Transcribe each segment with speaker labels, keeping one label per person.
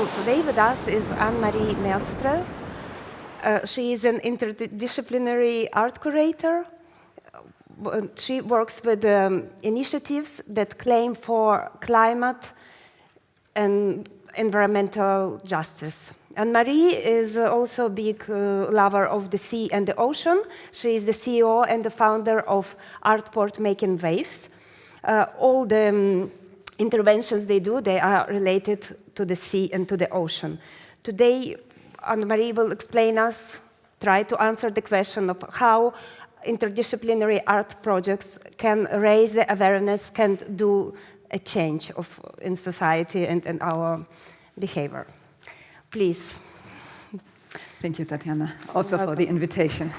Speaker 1: So today with us is Anne-Marie Melster. She is an interdisciplinary art curator. She works with initiatives that claim for climate and environmental justice. Anne-Marie is also a big lover of the sea and the ocean. She is the CEO and the founder of Artport Making Waves. All the interventions they do, they are related to the sea and to the ocean. Today, Anne-Marie will explain us, try to answer the question of how interdisciplinary art projects can raise the awareness, can do a change in society and in our behavior. Please.
Speaker 2: Thank you, Tatiana, also for the invitation.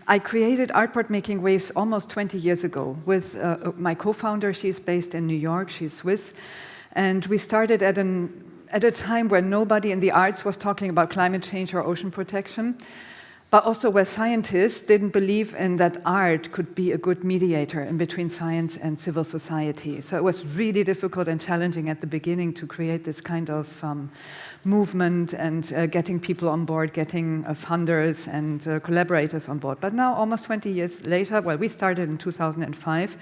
Speaker 2: I created Artport Making Waves almost 20 years ago with my co-founder. She's based in New York, she's Swiss. And we started at a time where nobody in the arts was talking about climate change or ocean protection, but also where scientists didn't believe in that art could be a good mediator in between science and civil society. So it was really difficult and challenging at the beginning to create this kind of movement and getting people on board, getting funders and collaborators on board. But now, almost 20 years later, well, we started in 2005,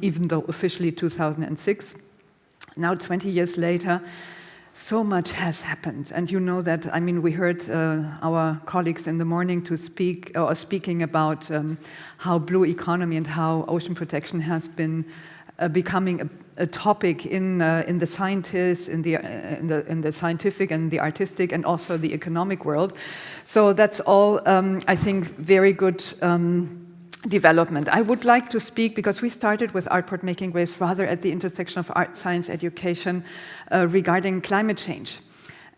Speaker 2: even though officially 2006. Now, 20 years later, so much has happened, and you know that. I mean, we heard our colleagues in the morning speaking about how blue economy and how ocean protection has been becoming a topic in the scientists, in the scientific and the artistic, and also the economic world. So that's all, I think, very good. Development. I would like to speak, because we started with Artport Making Waves rather at the intersection of art, science, education regarding climate change.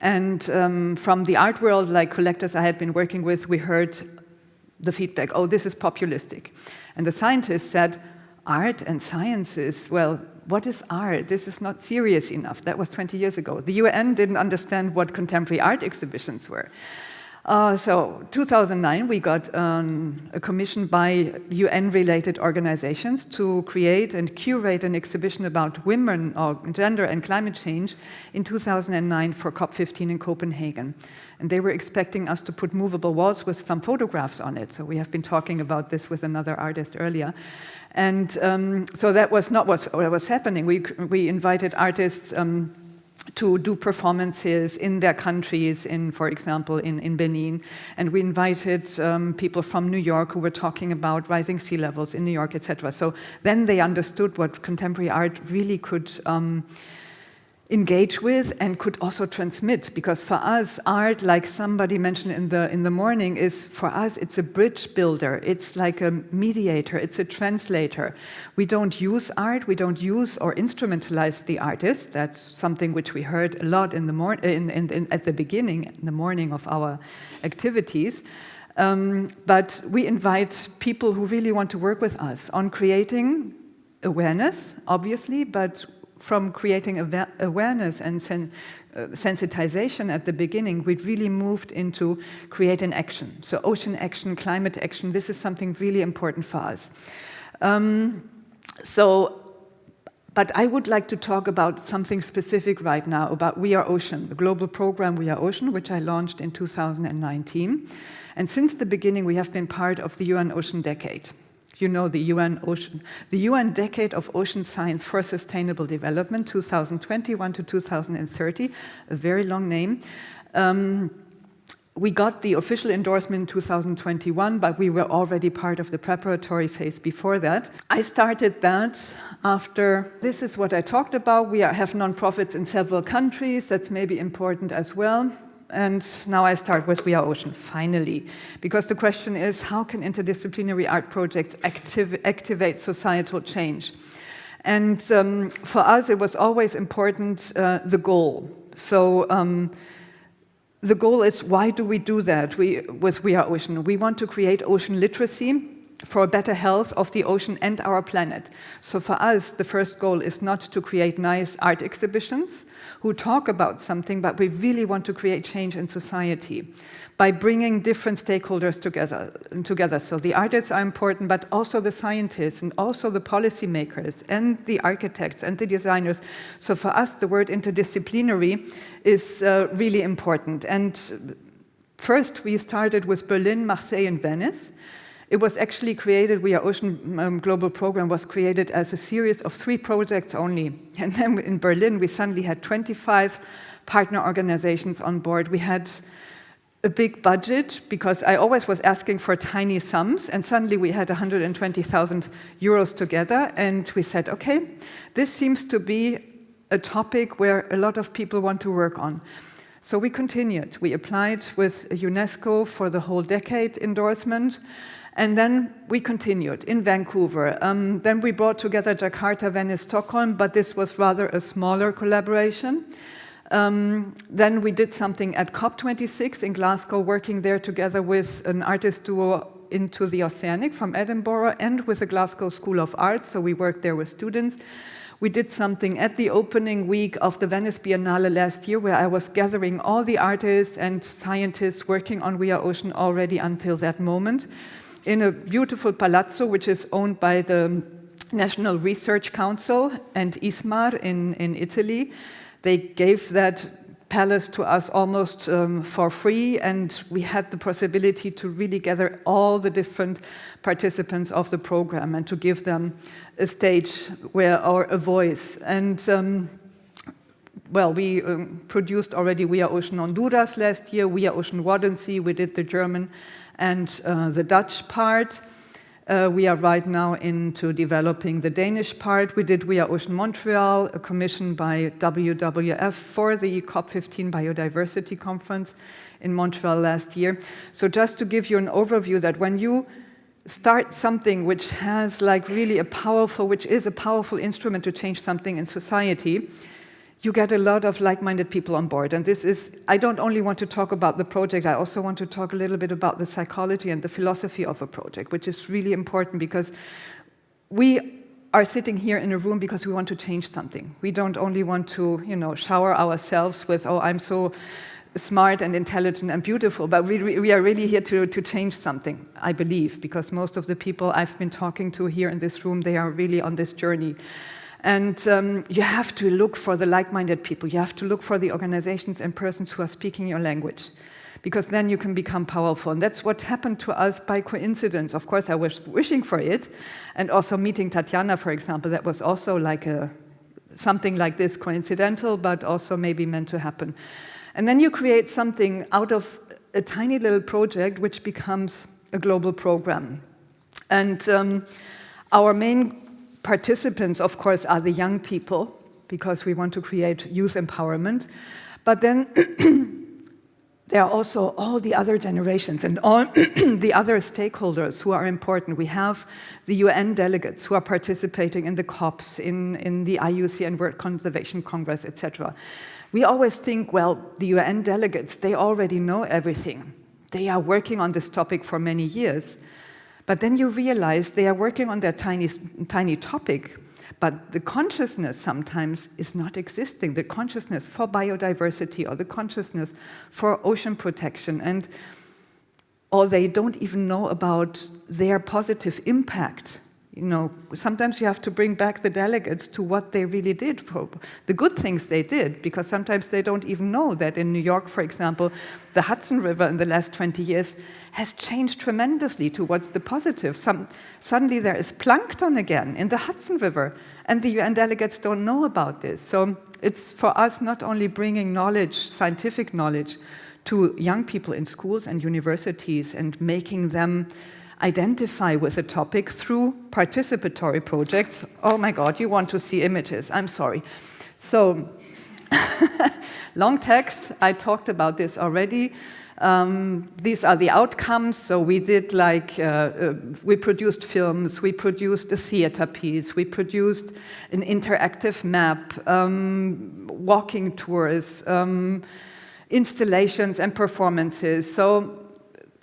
Speaker 2: And from the art world, like collectors I had been working with, we heard the feedback, oh, this is populistic. And the scientists said, art and sciences, well, what is art? This is not serious enough. That was 20 years ago. The UN didn't understand what contemporary art exhibitions were. So 2009, we got a commission by UN-related organizations to create and curate an exhibition about women, or gender and climate change in 2009 for COP15 in Copenhagen. And they were expecting us to put movable walls with some photographs on it. So we have been talking about this with another artist earlier. And so that was not what was happening. We invited artists to do performances in their countries, for example, in Benin. And we invited people from New York who were talking about rising sea levels in New York, etc. So then they understood what contemporary art really could engage with and could also transmit. Because for us, art, like somebody mentioned in the morning, is for us, it's a bridge builder. It's like a mediator. It's a translator. We don't use art. We don't use or instrumentalize the artist. That's something which we heard a lot in the at the beginning, in the morning of our activities. But we invite people who really want to work with us on creating awareness, obviously, but from creating awareness and sensitization at the beginning, we really moved into creating action. So ocean action, climate action, this is something really important for us. But I would like to talk about something specific right now, about We Are Ocean, the global program We Are Ocean, which I launched in 2019. And since the beginning, we have been part of the UN Ocean Decade. You know, the UN Decade of Ocean Science for Sustainable Development, 2021 to 2030, a very long name. We got the official endorsement in 2021, but we were already part of the preparatory phase before that. I started that after, this is what I talked about. We have nonprofits in several countries. That's maybe important as well. And now I start with We Are Ocean, finally. Because the question is, how can interdisciplinary art projects activate societal change? And for us, it was always important, the goal. So the goal is, why do we do that with We Are Ocean? We want to create ocean literacy for a better health of the ocean and our planet. So for us, the first goal is not to create nice art exhibitions who talk about something, but we really want to create change in society by bringing different stakeholders together. So the artists are important, but also the scientists and also the policymakers and the architects and the designers. So for us, the word interdisciplinary is really important. And first, we started with Berlin, Marseille, and Venice. It was actually created, We Are Ocean Global Program was created as a series of 3 projects only. And then in Berlin, we suddenly had 25 partner organizations on board. We had a big budget because I always was asking for tiny sums, and suddenly we had 120,000 euros together, and we said, okay, this seems to be a topic where a lot of people want to work on. So we continued. We applied with UNESCO for the whole decade endorsement. And then we continued in Vancouver. Then we brought together Jakarta, Venice, Stockholm, but this was rather a smaller collaboration. Then we did something at COP26 in Glasgow, working there together with an artist duo Into the Oceanic from Edinburgh and with the Glasgow School of Arts, so we worked there with students. We did something at the opening week of the Venice Biennale last year where I was gathering all the artists and scientists working on We Are Ocean already until that moment, in a beautiful palazzo, which is owned by the National Research Council and ISMAR in Italy. They gave that palace to us almost for free, and we had the possibility to really gather all the different participants of the program and to give them a stage or a voice. And well, we produced already We Are Ocean Honduras last year, We Are Ocean Residency, we did the German and the Dutch part. We are right now into developing the Danish part. We did We Are Ocean Montreal, a commission by WWF for the COP15 Biodiversity Conference in Montreal last year. So just to give you an overview that when you start something which has like really which is a powerful instrument to change something in society, you get a lot of like-minded people on board. And this is, I don't only want to talk about the project, I also want to talk a little bit about the psychology and the philosophy of a project, which is really important because we are sitting here in a room because we want to change something. We don't only want to, shower ourselves with, oh, I'm so smart and intelligent and beautiful, but we are really here to change something, I believe, because most of the people I've been talking to here in this room, they are really on this journey. And you have to look for the like-minded people. You have to look for the organizations and persons who are speaking your language, because then you can become powerful. And that's what happened to us by coincidence. Of course, I was wishing for it. And also meeting Tatjana, for example, that was also like something like this, coincidental, but also maybe meant to happen. And then you create something out of a tiny little project, which becomes a global program. And our main participants, of course, are the young people, because we want to create youth empowerment. But then there are also all the other generations and all the other stakeholders who are important. We have the UN delegates who are participating in the COPs, in the IUCN World Conservation Congress, etc. We always think, well, the UN delegates, they already know everything. They are working on this topic for many years. But then you realize they are working on their tiny topic, but the consciousness sometimes is not existing, the consciousness for biodiversity or the consciousness for ocean protection, or they don't even know about their positive impact. Sometimes you have to bring back the delegates to what they really did, for the good things they did, because sometimes they don't even know that in New York, for example, the Hudson River in the last 20 years has changed tremendously towards the positive. Suddenly there is plankton again in the Hudson River, and the UN delegates don't know about this. So it's for us not only bringing knowledge, scientific knowledge, to young people in schools and universities and making them identify with the topic through participatory projects. Oh my God, you want to see images, I'm sorry. So, long text, I talked about this already. These are the outcomes. So we did we produced films, we produced a theater piece, we produced an interactive map, walking tours, installations and performances. So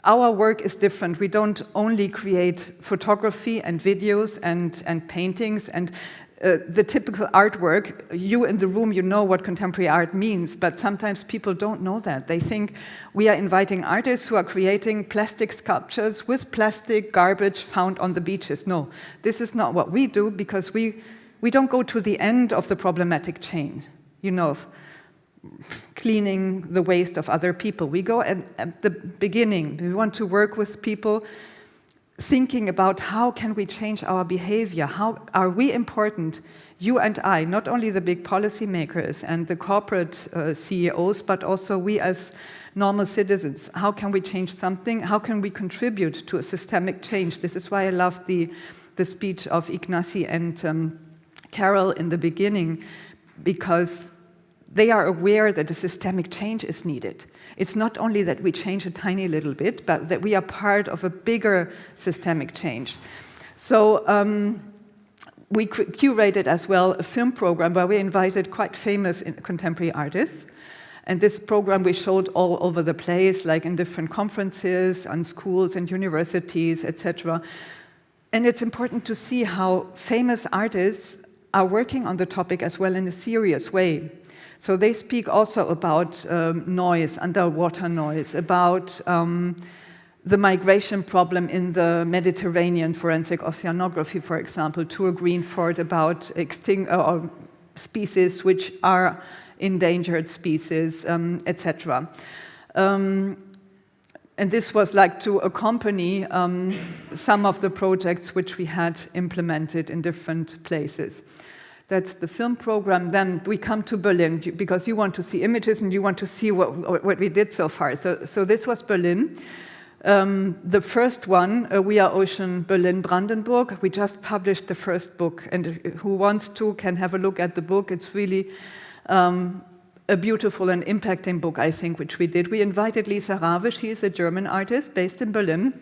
Speaker 2: our work is different. We don't only create photography and videos and paintings and the typical artwork. You in the room, you know what contemporary art means, but sometimes people don't know that. They think we are inviting artists who are creating plastic sculptures with plastic garbage found on the beaches. No, this is not what we do, because we don't go to the end of the problematic chain, you know, cleaning the waste of other people. We go at the beginning. We want to work with people thinking about how can we change our behavior, how are we important, you and I, not only the big policymakers and the corporate CEOs, but also we as normal citizens. How can we change something? How can we contribute to a systemic change? This is why I loved the speech of Ignacy and Carol in the beginning, because they are aware that a systemic change is needed. It's not only that we change a tiny little bit, but that we are part of a bigger systemic change. So we curated as well a film program where we invited quite famous contemporary artists. And this program we showed all over the place, like in different conferences, on schools and universities, etc. And it's important to see how famous artists are working on the topic as well in a serious way. So they speak also about noise, underwater noise, about the migration problem in the Mediterranean, forensic oceanography, for example, to a green fort, about extinct species which are endangered species, etc. And this was like to accompany some of the projects which we had implemented in different places. That's the film program. Then we come to Berlin, because you want to see images and you want to see what we did so far. So this was Berlin. The first one, We Are Ocean, Berlin, Brandenburg. We just published the first book, and who wants to can have a look at the book. It's really a beautiful and impacting book, I think, which we did. We invited Lisa Rabe. She is a German artist based in Berlin,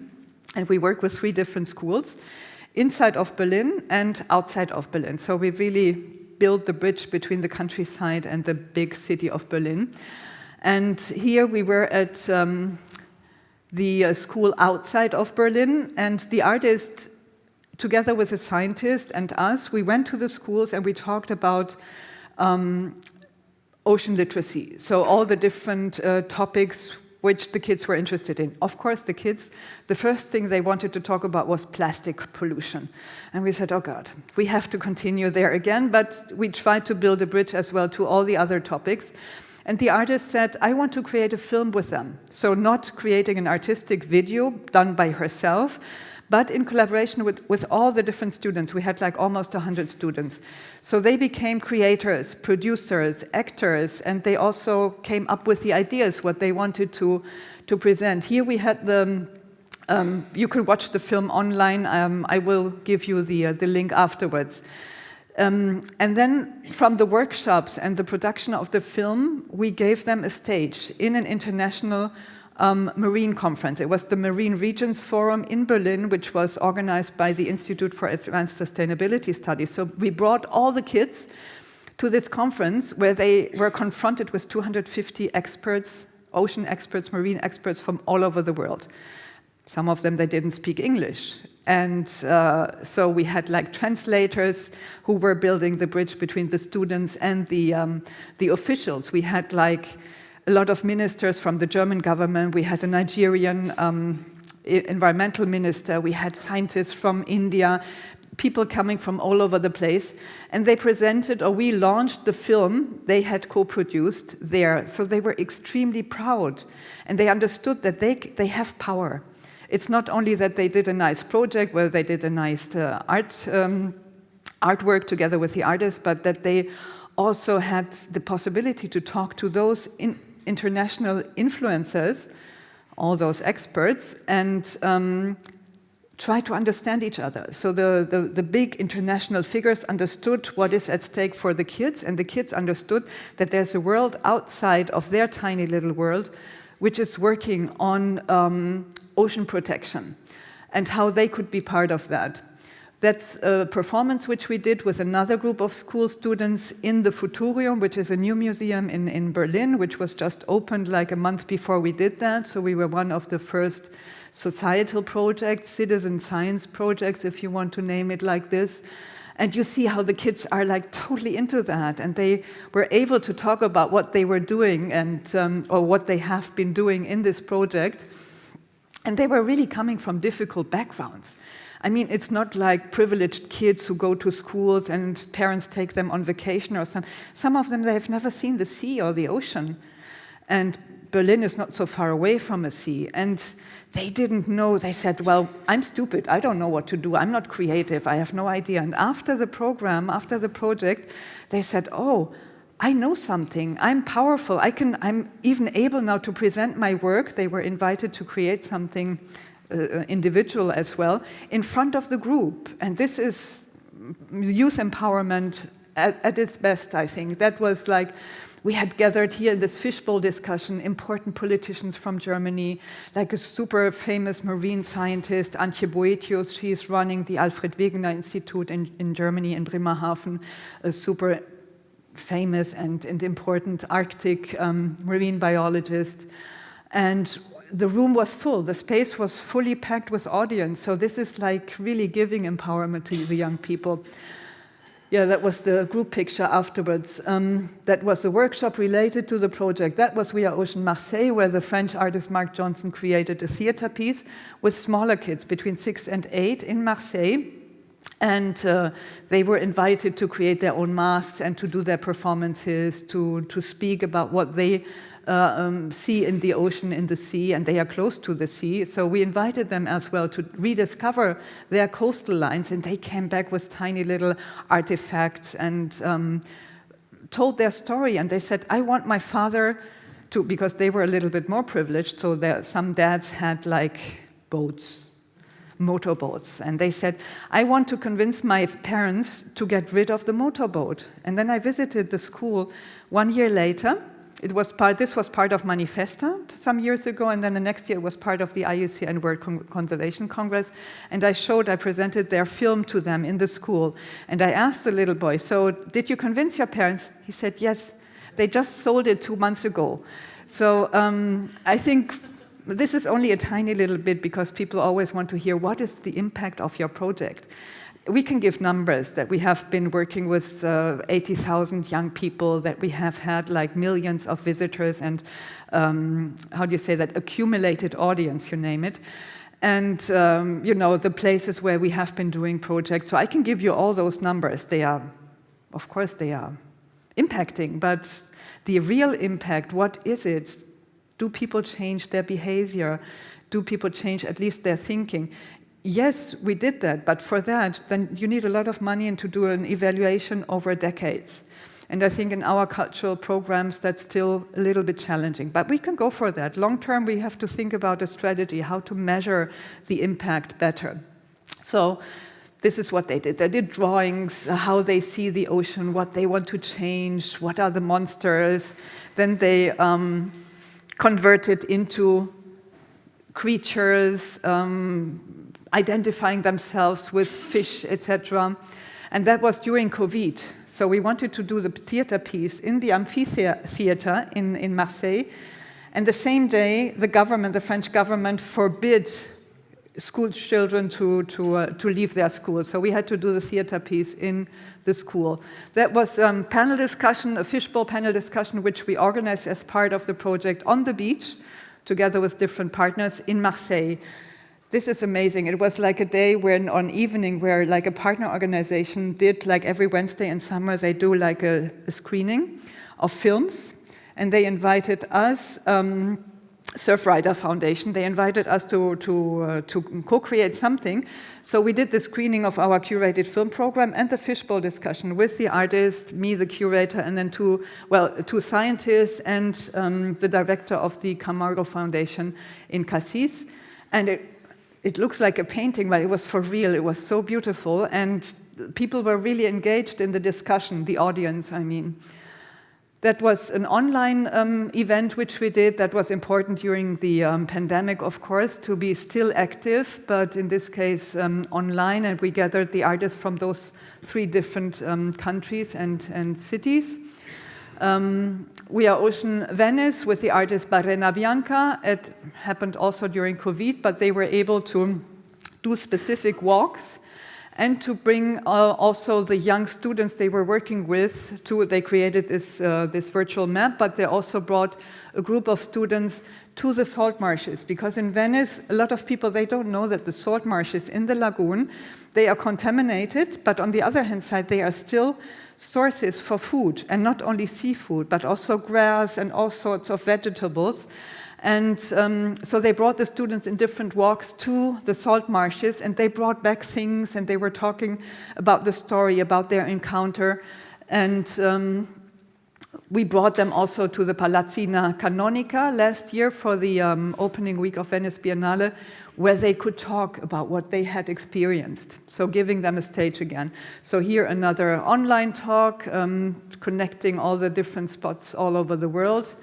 Speaker 2: and we work with 3 different schools, inside of Berlin and outside of Berlin. So we really built the bridge between the countryside and the big city of Berlin. And here we were at the school outside of Berlin, and the artist, together with a scientist and us, we went to the schools and we talked about ocean literacy. So all the different topics which the kids were interested in. Of course, the kids, the first thing they wanted to talk about was plastic pollution. And we said, oh God, we have to continue there again, but we tried to build a bridge as well to all the other topics. And the artist said, I want to create a film with them. So not creating an artistic video done by herself, but in collaboration with all the different students. We had like almost 100 students. So they became creators, producers, actors, and they also came up with the ideas, what they wanted to present. Here we had the, you can watch the film online. I will give you the link afterwards. And then from the workshops and the production of the film, we gave them a stage in an international marine conference. It was the Marine Regions Forum in Berlin, which was organized by the Institute for Advanced Sustainability Studies. So we brought all the kids to this conference where they were confronted with 250 experts, ocean experts, marine experts from all over the world. Some of them, they didn't speak English. And so we had like translators who were building the bridge between the students and the officials. We had like a lot of ministers from the German government. We had a Nigerian environmental minister. We had scientists from India, people coming from all over the place. And they presented, or we launched the film they had co-produced there. So they were extremely proud. And they understood that they have power. It's not only that they did a nice project where they did a nice artwork together with the artists, but that they also had the possibility to talk to those international influencers, all those experts, and try to understand each other. So the big international figures understood what is at stake for the kids, and the kids understood that there's a world outside of their tiny little world which is working on ocean protection and how they could be part of that. That's a performance which we did with another group of school students in the Futurium, which is a new museum in Berlin, which was just opened like a month before we did that. So we were one of the first societal projects, citizen science projects, if you want to name it like this. And you see how the kids are like totally into that, and they were able to talk about what they were doing and or what they have been doing in this project. And they were really coming from difficult backgrounds. I mean, it's not like privileged kids who go to schools and parents take them on vacation or some of them, they have never seen the sea or the ocean. And Berlin is not so far away from a sea. And they didn't know, they said, well, I'm stupid, I don't know what to do, I'm not creative, I have no idea. And after the program, after the project, they said, oh, I know something, I'm powerful, I'm even able now to present my work. They were invited to create something individual as well, in front of the group. And this is youth empowerment at its best, I think. That was like, we had gathered here in this fishbowl discussion important politicians from Germany, like a super famous marine scientist, Antje Boetius. She is running the Alfred Wegener Institute in Germany, in Bremerhaven, a super famous and important Arctic marine biologist. And the room was full, the space was fully packed with audience. So this is like really giving empowerment to the young people. Yeah, that was the group picture afterwards. That was a workshop related to the project. That was Via Ocean Marseille, where the French artist Marc Johnson created a theater piece with smaller kids between 6 and 8 in Marseille. And they were invited to create their own masks and to do their performances, to speak about what they see in the ocean, in the sea, and they are close to the sea. So we invited them as well to rediscover their coastal lines, and they came back with tiny little artifacts and told their story. And they said, I want my father to, because they were a little bit more privileged, so some dads had like boats, motorboats, and they said, I want to convince my parents to get rid of the motorboat. And then I visited the school 1 year later. This was part of Manifesta some years ago, and then the next year it was part of the IUCN World Conservation Congress. And I presented their film to them in the school. And I asked the little boy, so did you convince your parents? He said, yes, they just sold it 2 months ago. So I think this is only a tiny little bit, because people always want to hear what is the impact of your project. We can give numbers that we have been working with 80,000 young people, that we have had like millions of visitors and how do you say that, accumulated audience, you name it. And you know, the places where we have been doing projects. So I can give you all those numbers. They are, of course, they are impacting, but the real impact, what is it? Do people change their behavior? Do people change at least their thinking? Yes, we did that, but for that, then you need a lot of money and to do an evaluation over decades. And I think in our cultural programs, that's still a little bit challenging. But we can go for that. Long term, we have to think about a strategy, how to measure the impact better. So this is what they did. They did drawings, how they see the ocean, what they want to change, what are the monsters. Then they converted into creatures, identifying themselves with fish, etc. And that was during COVID. So we wanted to do the theater piece in the amphitheater in Marseille. And the same day, the French government forbid school children to leave their school. So we had to do the theater piece in the school. That was panel discussion, a fishbowl panel discussion, which we organized as part of the project on the beach, together with different partners in Marseille. This is amazing. It was like a day on evening where like a partner organization did, like every Wednesday in summer, they do like a screening of films. And they invited us, Surfrider Foundation, they invited us to co-create something. So we did the screening of our curated film program and the fishbowl discussion with the artist, me, the curator, and then two scientists and the director of the Camargo Foundation in Cassis. And it looks like a painting, but it was for real. It was so beautiful, and people were really engaged in the discussion, the audience, I mean. That was an online event which we did that was important during the pandemic, of course, to be still active, but in this case online, and we gathered the artists from those 3 different countries and cities. We are Ocean Venice with the artist Barrena Bianca. It happened also during COVID, but they were able to do specific walks and to bring also the young students they were working with they created this virtual map, but they also brought a group of students to the salt marshes, because in Venice, a lot of people, they don't know that the salt marshes in the lagoon, they are contaminated, but on the other hand side, they are still sources for food, and not only seafood, but also grass and all sorts of vegetables. And so they brought the students in different walks to the salt marshes, and they brought back things, and they were talking about the story, about their encounter. And we brought them also to the Palazzina Canonica last year for the opening week of Venice Biennale, where they could talk about what they had experienced. So giving them a stage again. So here another online talk, connecting all the different spots all over the world.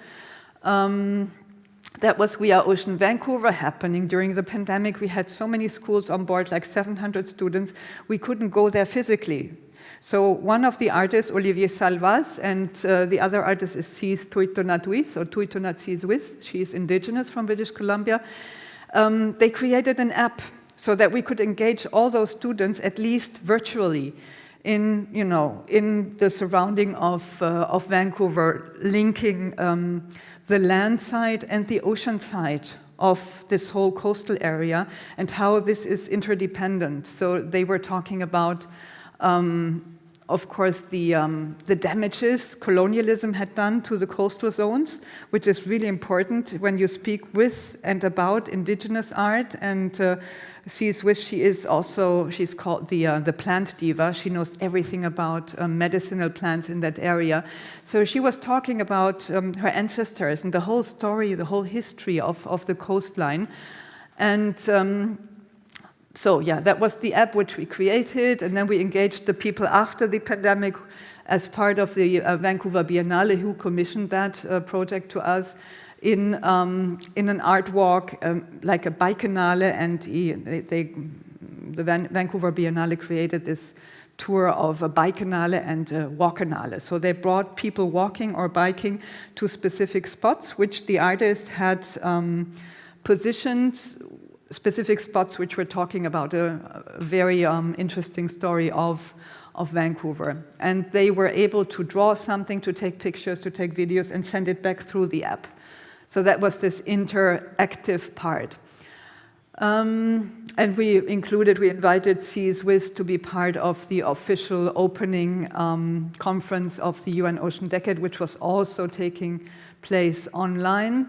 Speaker 2: That was We Are Ocean Vancouver happening during the pandemic. We had so many schools on board, like 700 students. We couldn't go there physically. So one of the artists, Olivier Salvas, and the other artist is Cis Tuitonatuis, or Tuitonatsis. She is indigenous from British Columbia. They created an app so that we could engage all those students, at least virtually, in the surrounding of Vancouver, linking the land side and the ocean side of this whole coastal area, and how this is interdependent. So they were talking about, of course, the damages colonialism had done to the coastal zones, which is really important when you speak with and about indigenous art. And she's called the plant diva. She knows everything about medicinal plants in that area. So she was talking about her ancestors and the whole story, the whole history of the coastline. And so yeah, that was the app which we created, and then we engaged the people after the pandemic as part of the Vancouver Biennale, who commissioned that project to us in an art walk, like a biennale, and the Vancouver Biennale created this tour of a biennale and a walkernale. So they brought people walking or biking to specific spots, which the artist had positioned, specific spots which were talking about a very interesting story of Vancouver. And they were able to draw something, to take pictures, to take videos, and send it back through the app. So that was this interactive part. And we invited Cis to be part of the official opening conference of the UN Ocean Decade, which was also taking place online.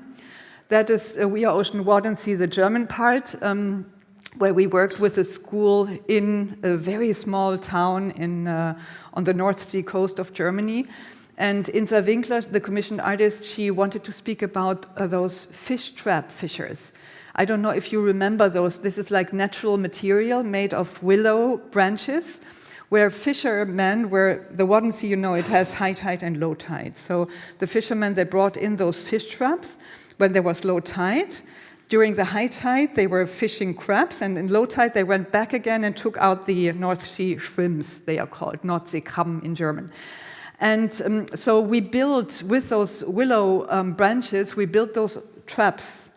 Speaker 2: That is We Are Ocean Wardency, the German part, where we worked with a school in a very small town on the North Sea coast of Germany. And Insa Winkler, the commissioned artist, she wanted to speak about those fish trap fishers. I don't know if you remember those. This is like natural material made of willow branches, where fishermen the Wadden Sea, it has high tide and low tide. So the fishermen, they brought in those fish traps when there was low tide. During the high tide, they were fishing crabs, and in low tide, they went back again and took out the North Sea shrimps, they are called, Nordseekrabben in German. And so we built, with those willow branches, we built those traps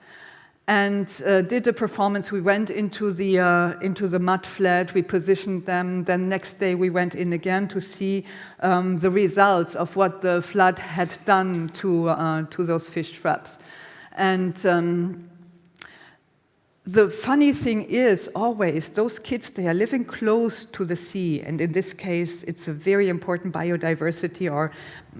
Speaker 2: and did a performance. We went into the mud flat, we positioned them, then next day we went in again to see the results of what the flood had done to those fish traps. And the funny thing is, always, those kids, they are living close to the sea, and in this case, it's a very important biodiversity or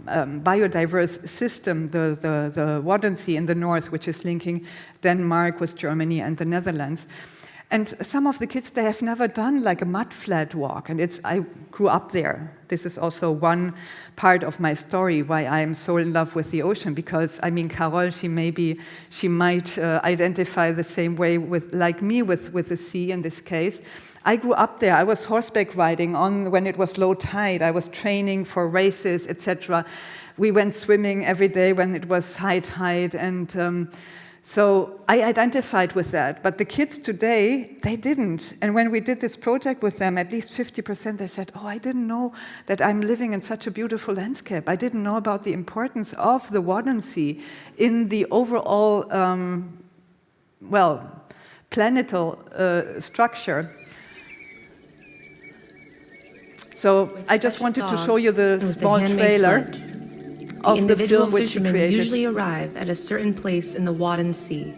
Speaker 2: biodiverse system, the Wadden Sea in the north, which is linking Denmark with Germany and the Netherlands. And some of the kids, they have never done like a mud flat walk, and I grew up there. This is also one part of my story, why I am so in love with the ocean, because, I mean, Carol, she might identify the same way like me with the sea in this case. I grew up there. I was horseback riding when it was low tide. I was training for races, etc. We went swimming every day when it was high tide, and so I identified with that. But the kids today, they didn't. And when we did this project with them, at least 50%, they said, oh, I didn't know that I'm living in such a beautiful landscape. I didn't know about the importance of the Wadden Sea in the overall, planetal structure. So I just wanted to show you the small trailer of the film which she created.
Speaker 3: Usually arrive at a certain place in the Wadden Sea.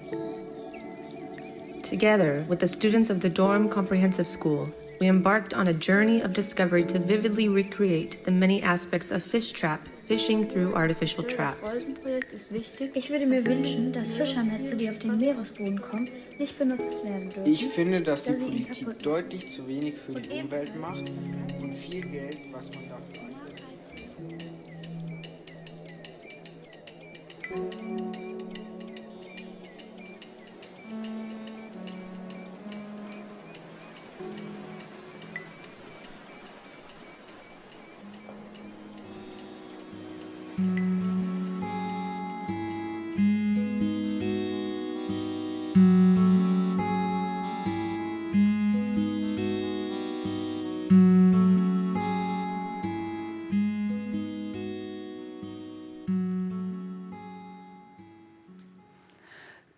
Speaker 3: Together with the students of the Durham Comprehensive School, we embarked on a journey of discovery to vividly recreate the many aspects of fish trap fishing through artificial traps.
Speaker 4: Ich würde mir wünschen, dass Fischernetze, die auf den Meeresboden kommen, nicht benutzt werden dürfen.
Speaker 5: Ich finde, dass die Politik deutlich zu wenig für die Umwelt macht und viel Geld, was man dafür einsetzt.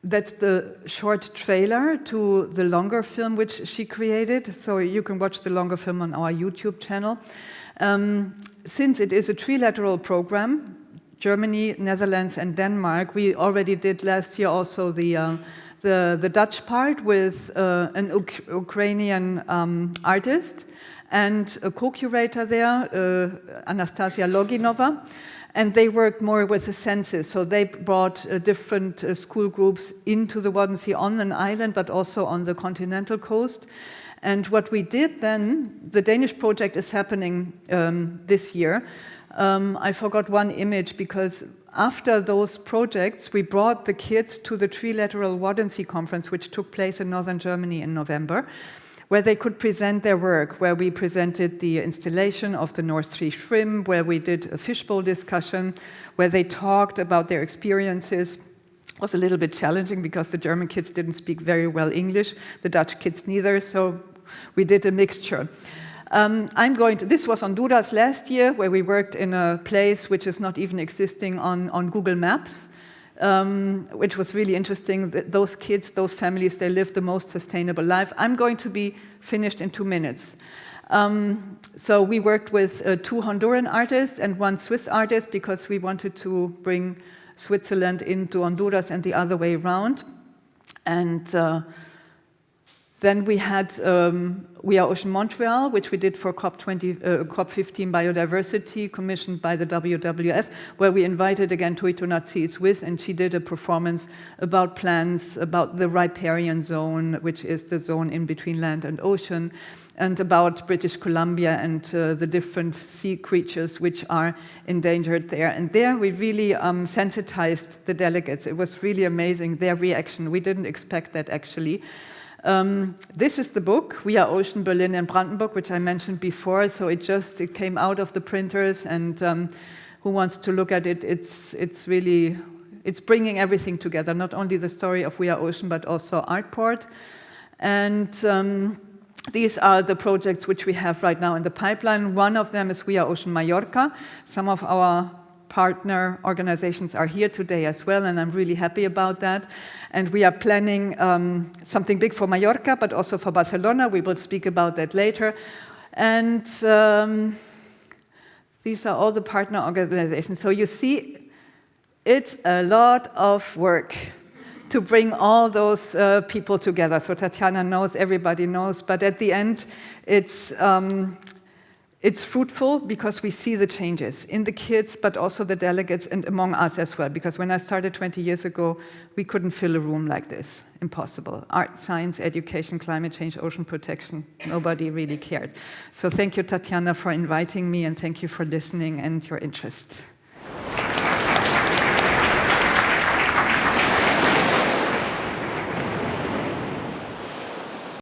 Speaker 2: That's the short trailer to the longer film which she created. So you can watch the longer film on our YouTube channel. Since it is a trilateral program, Germany, Netherlands, and Denmark, we already did last year also the Dutch part with an Ukrainian artist and a co-curator there, Anastasia Loginova. And they worked more with the senses, so they brought different school groups into the Wadden Sea on an island, but also on the continental coast. And what we did then, the Danish project is happening this year. I forgot one image, because after those projects, we brought the kids to the trilateral Wadden Sea conference, which took place in northern Germany in November, where they could present their work, where we presented the installation of the North Sea shrimp, where we did a fishbowl discussion, where they talked about their experiences. It was a little bit challenging because the German kids didn't speak very well English, the Dutch kids neither, so we did a mixture. This was Honduras last year, where we worked in a place which is not even existing on Google Maps. Which was really interesting. Those kids, those families, they live the most sustainable life. I'm going to be finished in 2 minutes. So we worked with 2 Honduran artists and 1 Swiss artist, because we wanted to bring Switzerland into Honduras and the other way around. And then we had We Are Ocean Montreal, which we did for COP15 Biodiversity, commissioned by the WWF, where we invited again Tuito Natsi-Swiss, and she did a performance about plants, about the riparian zone, which is the zone in between land and ocean, and about British Columbia and the different sea creatures which are endangered there. And there we really sensitized the delegates. It was really amazing, their reaction. We didn't expect that, actually. This is the book, We Are Ocean, Berlin and Brandenburg, which I mentioned before. So it came out of the printers, and who wants to look at it, it's bringing everything together, not only the story of We Are Ocean, but also Artport. And these are the projects which we have right now in the pipeline. One of them is We Are Ocean Mallorca. Some of our partner organizations are here today as well, and I'm really happy about that. And we are planning something big for Mallorca, but also for Barcelona. We will speak about that later. And these are all the partner organizations. So you see, it's a lot of work to bring all those people together. So Tatjana knows, everybody knows, but at the end, it's fruitful because we see the changes in the kids, but also the delegates and among us as well. Because when I started 20 years ago, we couldn't fill a room like this. Impossible. Art, science, education, climate change, ocean protection. Nobody really cared. So thank you, Tatjana, for inviting me, and thank you for listening and your interest.